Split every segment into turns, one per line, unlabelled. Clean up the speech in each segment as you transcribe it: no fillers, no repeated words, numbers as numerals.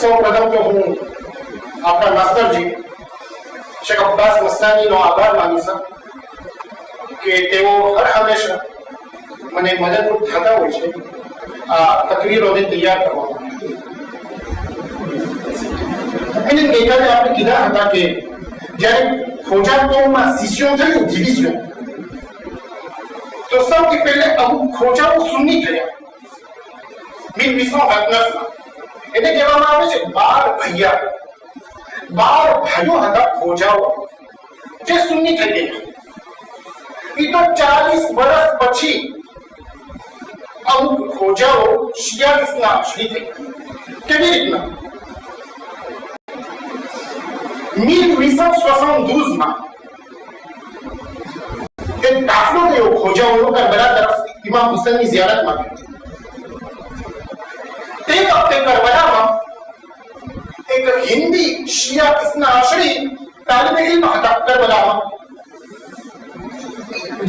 સૌપ્રથમ તો હું આપણા માસ્ટરજી શેખ અબ્બાસ મસ્તાનીનો આભાર માનું છું કે તેઓ હર હંમેશા મને મદદરૂપ થતા હોય છે આ તકરીરોને તૈયાર કરવામાં. એને ગઈકાલે આપણે કીધા હતા કે જ્યારે ખોજામાં સિસ્યોન થયું ડિવિઝન તો સૌથી પહેલે અમુક ખોજાઓ સુન્ની થયા 1829 એને કહેવામાં આવે છે 12 ભાઈઓ હતા ખોજાઓ જે સુન્ની થઈ ગયા. એ તો 40 વર્ષ પછી અમુક ખોજાઓ શિયા ઇસ્લામ આશ્રિત થઈ. કેવી રીતના? 1872 માં એક કાફલો ગયો ખોજાઓનો કરબલા તરફ ઇમામ હુસૈનની ઝિયારત માટે. તે વખતે કરબલામાં એક હિન્દી શિયા ઇસ્લામ આશ્રિત તાલિબે ઇલ્મ હતા કરબલામાં,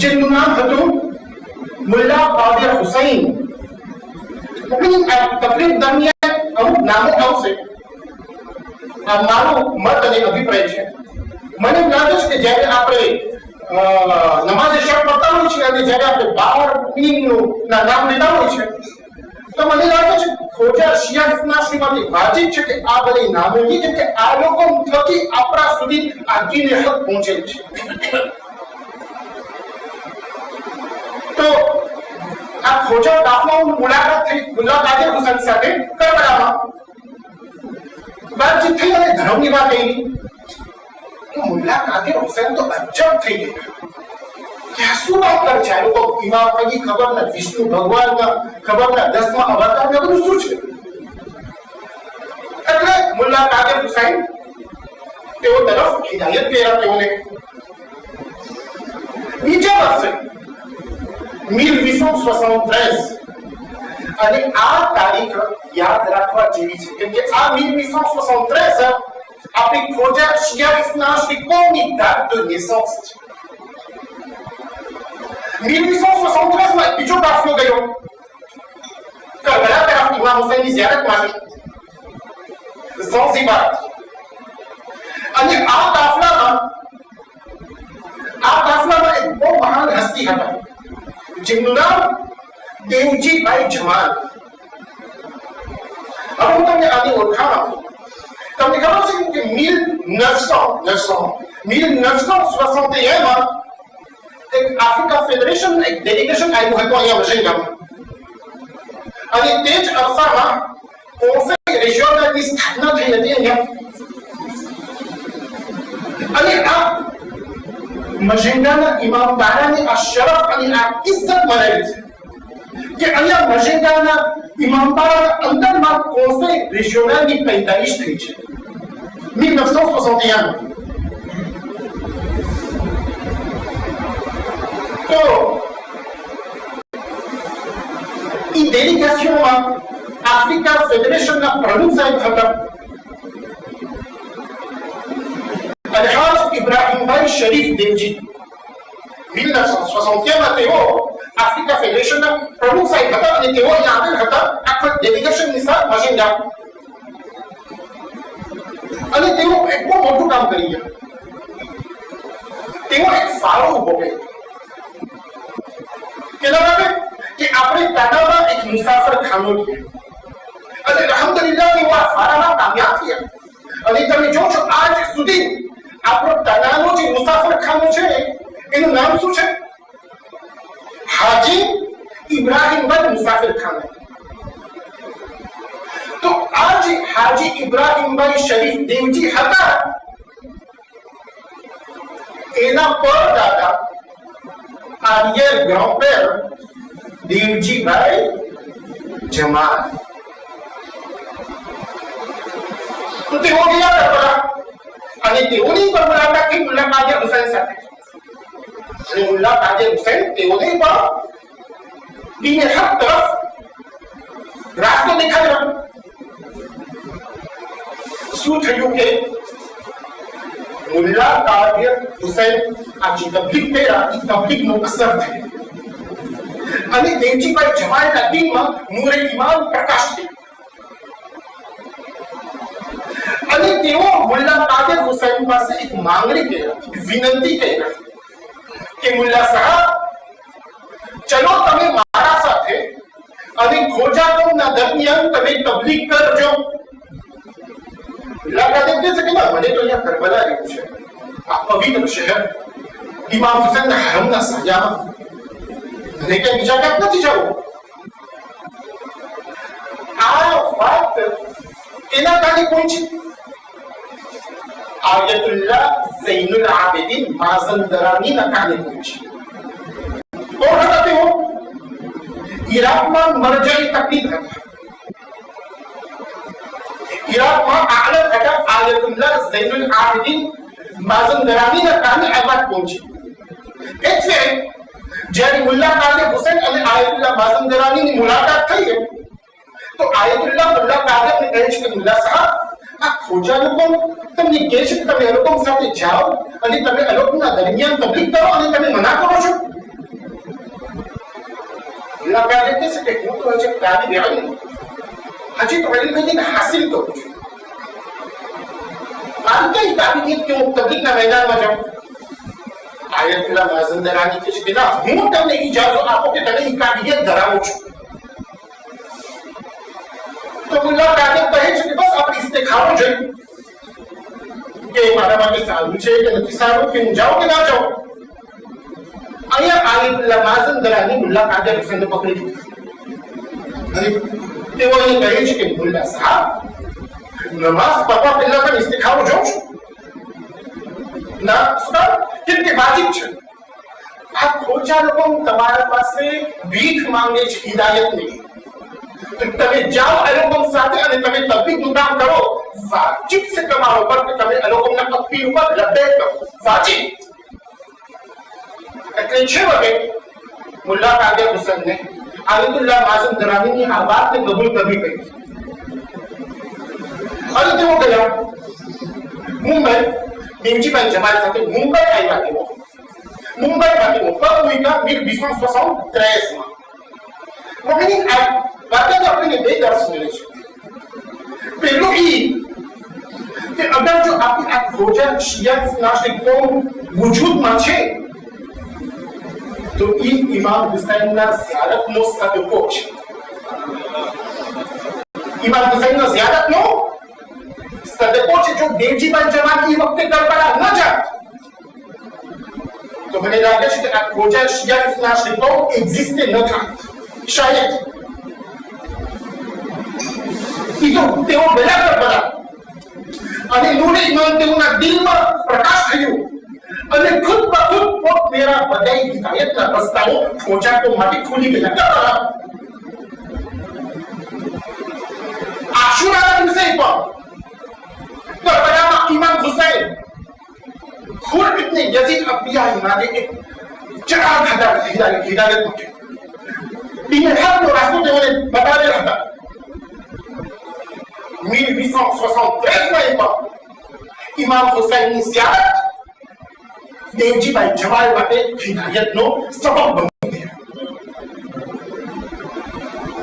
જેનું નામ હતું મુલ્લા કાદિર હુસૈન. તકલીફ દરમિયાન અમુક નામો આવશે. આ મારો મત અને અભિપ્રાય છે. મને લાગે છે કે જ્યારે આપણે નમાઝ શબ પડતા હોય છે અને જ્યારે આપણે 12 પીરનું નામ લેતા હોય છે તો મને લાગે છે ખોજા શિયા ઇસ્લામ માંથી વાજિબ છે કે આ બધી નામો લી, કેમ કે આ લોકો થકી આપણા સુધી આ દીન હક પહોંચેલ છે. તો આ ખોજા કાફલાની મુલાકાત થઈ મુલ્લા કાદિર હુસૈન સાથે કરબલામાં. બાતચીત થઈ અને ધર્મની વાત થઈ તો મુલ્લા કાદિર હુસૈન તો અજબ થઈ ગયા કે આ શું વાત કરે છે. આ લોકો ઇમામ પૈકી ખબર ના, વિષ્ણુ ભગવાનના ખબર ના, 10મા અવતાર ને બધું શું છે. એટલે મુલ્લા કાદિર હુસૈન તેઓ તરફ હિદાયત કર્યા તેઓને. બીજા વર્ષે 1873 અને આ તારીખ યાદ રાખવા જેવી છે કેમ કે આ 1873 આપણી ખોજા શિયા ઇસ્લામ કોની દાત de naissance છે. 1873 માં બીજો કાફલો ગયો કરબલા તરફ ઇમામ હુસૈનની ઝિયારત માટે ઝાંઝીબાર. અને આ કાફલામાં એક બહુ મહાન હસ્તી હતા જેનું નામ દેવજીભાઈ જમાલ. હવે હું તમને આની ઓળખાણ આપું. તમને ખબર છે કે 1961 માં એક આફ્રિકા ફેડરેશન એક ડેલિગેશન આવ્યું હતું અહીંયા વોશિંગ્ટનમાં. અને તે જ અરસામાં કોન્સેલ રેજિયોનલની સ્થાપના થઈ હતી અહીંયા. અને આ મજેન્ડાના ઇમામબારાને આ શરફ અને આ ઇજ્જત મળેલી છે કે અહીંયા મજેન્ડાના ઇમામબારાના અંદરમાં કોન્સેલ રેજિયોનલની પેદાઈશ થઈ છે 1961. તો એ ડેલિગેશનમાં આફ્રિકા ફેડરેશનના પ્રમુખ સાહેબ હતા અલહાજ ઇબ્રાહીમભાઈ શરીફ દેવજી. 1961 માં તેઓ આફ્રિકા ફેડરેશનના પ્રમુખ સાહેબ હતા અને તેઓ અહીંયા આવેલ હતા આખા ડેલિગેશનની સાથે મજેન્ડા. અને તેઓ એક બહુ મોટું કામ કરી ગયા. તેઓ એક ફાળો ઉભો કર્યો કે આપણે તાનામાં એક મુસાફર ખાનો લઈએ અને અલ્હમ્દુલિલ્લાહ તેઓ આ ફાળામાં કામયાબ થયા. અને તમે જો છો આજ સુધી આપણો તાનાનો જે મુસાફર ખાનો છે એનું નામ શું છે? હાજી ઇબ્રાહીમભાઈ મુસાફર ખાનો. તો આ જે હાજી ઇબ્રાહીમભાઈ શરીફ દેવજી હતા એના પરદાદા આર્યર ગ્રામ્પેર દેવજીભાઈ જમાલ. તો તેઓ ગયા કરબલા અને તેઓની પર મુલાકાત થઈ મુલ્લા કાદિર હુસૈન સાથે. અને મુલ્લા કાદિર હુસૈન તેઓને પણ દીન હક તરફ રાસ્તો દેખાડ્યો. શું થયું કે મુલ્લા કાદિર હુસૈન આ જે તબલીગ કર્યા એ તબલીગનો અસર થયો. અને દેવજીભાઈ જમાલના દિલમાં નૂરે ઈમાન પ્રકાશ થયો અને તેઓ મુલ્લા કાદર હુસૈન પાસે એક માંગણી કરી, વિનંતી કરી કે મુલ્લા સાહેબ, ચલો તમે મારા સાથે અને ખોજા કોમના દરમિયાન તમે તબલીગ કરજો. મુલ્લા કાદર કહે છે કે મને તો અહીંયા કરબલા રહેવું છે, આ પવિત્ર શહેર ઇમામ હુસૈનના હરમના સાયામાં, અને કે બીજા ક્યાંક નથી જવું. આ વાત એના કારણે પહોંચી આયતુલ્લાહ ઝૈનુલ આબિદીન માઝંદરાનીના કારણે પહોંચી. કોણ હતા તેઓ? ઈરાકમાં મરજાઈ તકલીફ હતા. ઈરાકમાં આલમ હતા આયતુલ્લાહ ઝૈનુલ આબિદીન માઝંદરાનીના કારણે આ વાત પહોંચી. એટલે જ્યારે મુલ્લા કાદર હુસૈન અને આયતુલ્લાહ માઝંદરાનીની મુલાકાત થઈ તો આયતુલ્લાહ મુલ્લા કાદરને કહે છે કે મુલ્લા સાહેબ, આ ખોજા લોકો તમને કહે છે કે તમે અલોકમ સાથે જાઓ અને તમે અલોકમના દરમિયાન તબલીગ કરો અને તમે મના કરો છો. મુલ્લા કાદર કહે છે કે હું તો હજી તાલીબ ઇલ્મ, હજી તો ઇલ્મ હાસિલ કરું છું. મારી કઈ તાલીમ કે હું તબલીગના મેદાનમાં જાઉં? આયતુલ્લાહ માઝંદરાની કહે છે કે ના, હું તમને ઇજાઝત આપો કે તમે ઈ કાબિલિયત ધરાવો છો. તો મુલ્લા કાદર કહે છે કે બસ આપણે ઇસ્તિખારો જોઈએ કે મારા માટે સારું છે કે નથી સારું, કે હું જાઉં કે ના જાઉં. અહીંયા આયતુલ્લાહ માઝંદરાની મુલ્લા કાદર હુસૈનને પકડી લીધા અને તેઓ એને કહે છે કે મુલ્લા સાહેબ, નમાઝ પઢવા પહેલા તમે ઇસ્તિખારો જોઉં છું? ના સર, કેમ કે વાજિબ છે. આ ખોજા લોકો તમારા પાસે ભીખ માંગે છે, હિદાયત નહીં. તમે જાઓ અલોકમ સાથે અને તમે તબલીગનું કામ કરો. વાજિબ છે તમારા ઉપર કે તમે અલોકમના તકબીર ઉપર લબેક કરો, વાજિબ. એટલે છે વખતે મુલ્લા કાદર હુસૈનને આયતુલ્લાહ માઝંદરાનીની આ વાતને કબૂલ કરવી પડી અને તેઓ ગયા મુંબઈ. દેવજીભાઈ જમાલ સાથે મુંબઈ આવ્યા તેઓ. મુંબઈમાં તેઓ પગ મૂક્યા 1873માં. વગેરે આ વાતને આપણને બે દર્શ મળે છે. પહેલું એ કે અગર જો આપણી આ ખોજા શિયા નાસ્તિક કોમ વજૂદમાં છે તો એ ઇમામ હુસૈનના ઝિયારતનો સદકો છે. ઇમામ હુસૈનના ઝિયારતનો સદકો છે. જો દેવજીભાઈ જમાલ એ વખતે કરબલા ન જાત તો મને લાગે છે કે આ ખોજા શિયા નાસ્તિક કોમ એક્ઝિસ્ટ ન થાત, શાયદ. તેઓ ગયા કરબલા અને નૂરે ઈમાન તેઓના દિલમાં પ્રકાશ થયો અને ખુદ બખુદ પોત મેરા બધાઈ હિદાયતના રસ્તાઓ ખોજા તો માટે ખુલી ગયા. કરબલા આશુરાના દિવસે પણ કરબલામાં ઇમામ હુસૈન ખુદ ઇબ્ન યઝીદ અબ્દિયાઈ માટે એક ચરાગ હતા હિદાયત માટે. બીને હકનો રાસ્તો તેઓને બતાવેલા હતા. 1873 માં ઇમામ હુસૈનની ઝિયારત દેવજીભાઈ જમાલ માટે હિદાયતનો સબબ બની ગયા.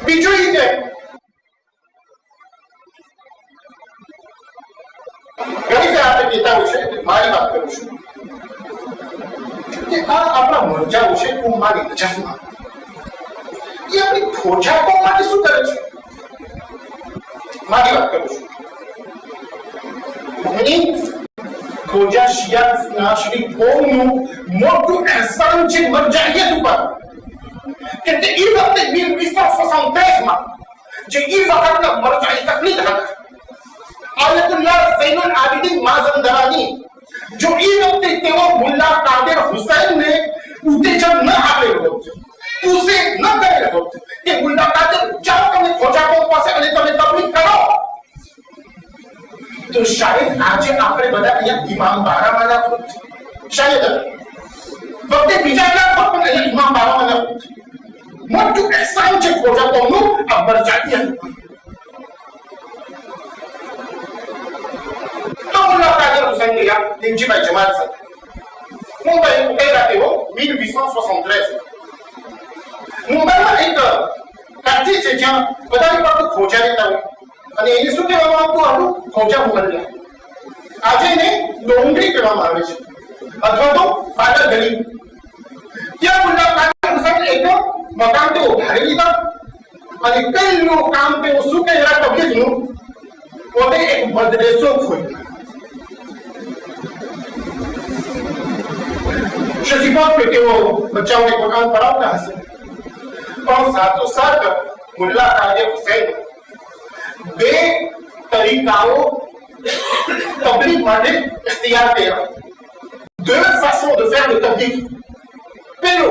બીજું એ કે ઘણી આપણે કહેતા હોય છે, મારી વાત કરું છું કે આ આપણા મરજાઓ છે ઉમ્માની નજરમાં, એ આપણી ખોજા કોમ માટે શું કરે છે? મારી વાત કરું છું. ખોજા શિયા નાશરી કોમનું મોટું અહેસાન છે મરજાહિયત ઉપર કે તે એ વખતે 1873 માં જે એ વખતના મરજાઈ તકલીફ હતા આયતુલ્લાહ ઝૈનુલ આબિદીન માઝંદરાની, જો એ વખતે તેઓ મુલ્લા કાદર હુસૈનને ઉત્તેજન ન આપેલું હોત, ઉસે ન કરેલ હોત કે મુલ્લા કાદર જાઓ તમે ખોજા કોમ પાસે અને તમે તબલીગ કરો, તો શાયદ આજે આપણે બધા અહીંયા ઇમામ બારામાં ના હોત. શાયદ વખતે બીજા ક્યાંક હોત પણ અહીંયા ઇમામ બારામાં ના હોત. મોટું અહેસાન છે ખોજા કોમનું આ મરજાહિયત. તો મુલ્લા કાદર હુસૈન ગયા દેવજીભાઈ જમાલ સાથે મુંબઈ ઉતર્યા તેઓ 1873. મુંબઈમાં એક ફેક્ટરી છે જ્યાં વધારે પડતું ખોજા લેતા હોય અને એને શું કહેવામાં આવતું હતું? ખોજા મોહલ્લા. આજે એને ડોંગરી કહેવામાં આવે છે અથવા તો પાદર ગલી. ત્યાં મુલ્લા કાદર હુસૈન એક મકાન તેઓ ઉધારી લીધા અને પહેલું કામ તેઓ શું કર્યા તબલીગનું? પોતે એક મદરેસો ખોલ્યો. Je suppose que તેઓ બચ્ચાઓને કુરાન પઢાવતા હશે, પણ સાથોસાથ મુલ્લા કાદર હુસૈન બે તરીકાઓ તબલીગ માટે ઇખ્તિયાર કર્યા. Deux façons de faire le tabligh. પહેલો,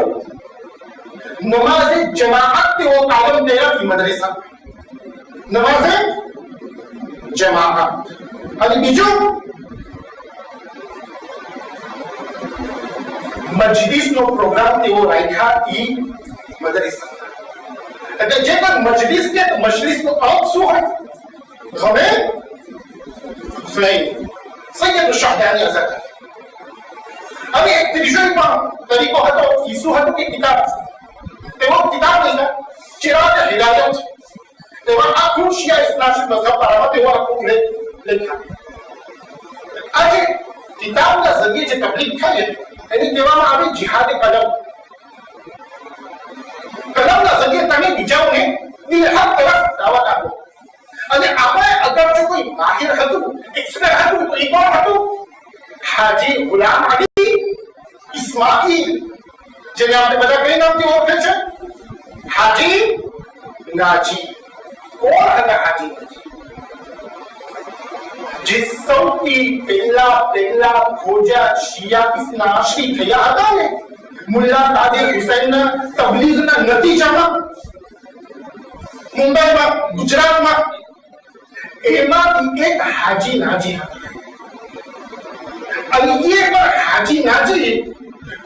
નમાઝે જમાઅત તેઓ કાયમ કર્યા હતી મદરેસા. નમાઝે જમાઅત. અને બીજું, મજલિસનો પ્રોગ્રામ તેઓ રાખ્યા ઈ મદરેસા. એટલે જે પણ મજલિસ કે મજલિસનો અર્થ શું હોય? હવે ફ્લેમ સૈયદ શાહદાની આઝાદ. હવે એક ત્રીજો પણ તરીકો હતો, ઈ શું હતું કે કિતાબ. તેઓ કિતાબ લખ્યા, ચિરાગ હિદાયત. તેમાં આખું શિયા ઇસ્લામી મઝહબ બારામાં તેઓ આખું લખ્યા. આજે કિતાબના જરીએ જે તબલીગ થાય એને કહેવામાં આવે જિહાદ કલમ. કલમના જરીએ તમે બીજાઓને દિલહક તરફ દાવત આપો. અને આપણે અગર જો કોઈ માહિર હતું, એક્સપર્ટ હતું, તો એ કોણ હતું? હાજી ગુલામ અલી ઇસ્માઇલ, જેને આપણે બધા કઈ નામથી ઓળખે છે? હાજી નાજી. કોણ હતા હાજી નાજી? જે સૌથી પહેલા ખોજા શિયા ઇસ્લામી થયા હતા ને મુલ્લા કાદર હુસૈનના તબલીગના નતીજામાં મુંબઈમાં, ગુજરાતમાં, એમાંથી એક હાજી નાજી હતા. અને એ પણ હાજી નાજી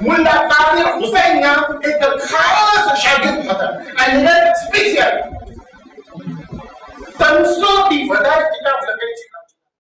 મુલ્લા કાદર હુસૈનના એક ખાસ શાગિર્દ હતા. અને સ્પેશિયલ 300 થી વધારે કિતાબ લખેલી